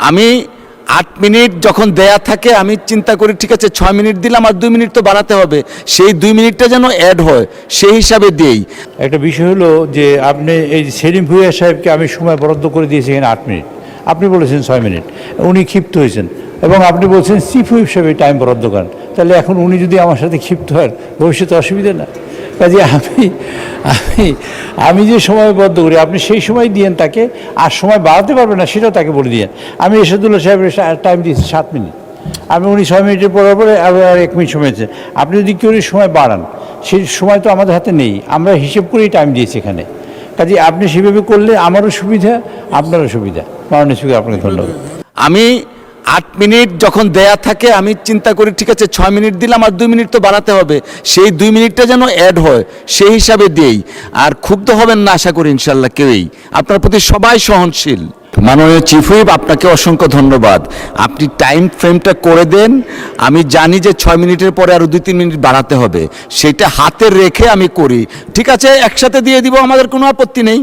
আমি 8 মিনিট যখন দেয়া থাকে আমি চিন্তা করি ঠিক আছে 6 মিনিট দিলাম আর 2 মিনিট তো বাড়াতে হবে, সেই 2 মিনিটটা যেন অ্যাড হয় সেই হিসাবে দিই। একটা বিষয় হলো যে আপনি এই সেলিম ভুঁইয়া সাহেবকে আমি সময় বরাদ্দ করে দিয়েছি এখানে 8 মিনিট, আপনি বলেছেন 6 মিনিট, উনি ক্ষিপ্ত হয়েছেন এবং আপনি বলছেন চিফ হুইপ হিসেবে টাইম বরাদ্দ করেন। তাহলে এখন উনি যদি আমার সাথে ক্ষিপ্ত হয় ভবিষ্যতে অসুবিধা না। কাজে আমি আমি আমি যে সময় বরাদ্দ করি আপনি সেই সময় দিয়েন তাকে, আর সময় বাড়াতে পারবেন না সেটাও তাকে বলে দিয়েন। আমি এরশাদুল্লাহ সাহেবের টাইম দিয়েছি 7 মিনিট, আমি উনি 6 মিনিটের পরে আবার 1 মিনিট সময় দিয়েছেন। আপনি যদি কেউ সময় বাড়ান সেই সময় তো আমাদের হাতে নেই, আমরা হিসেব করেই টাইম দিয়েছি এখানে। কাজে আপনি সেভাবে করলে আমারও সুবিধা আপনারও সুবিধা। মাননীয় স্পিকার, আপনাকে ধন্যবাদ। আমি 8 মিনিট যখন দেয়া থাকে আমি চিন্তা করি ঠিক আছে 6 মিনিট দিলাম আর 2 মিনিট তো বাড়াতে হবে, সেই 2 মিনিটটা যেন অ্যাড হয় সেই হিসাবে দিই। আর ক্ষুব্ধ হবেন না আশা করি ইনশাল্লাহ কেউই, আপনার প্রতি সবাই সহনশীল। মাননীয় চিফ হুইপ, আপনাকে অসংখ্য ধন্যবাদ। আপনি টাইম ফ্রেমটা করে দেন, আমি জানি যে 6 মিনিটের পরে আরও 2-3 মিনিট বাড়াতে হবে, সেটা হাতে রেখে আমি করি। ঠিক আছে, একসাথে দিয়ে দিব, আমাদের কোনো আপত্তি নেই।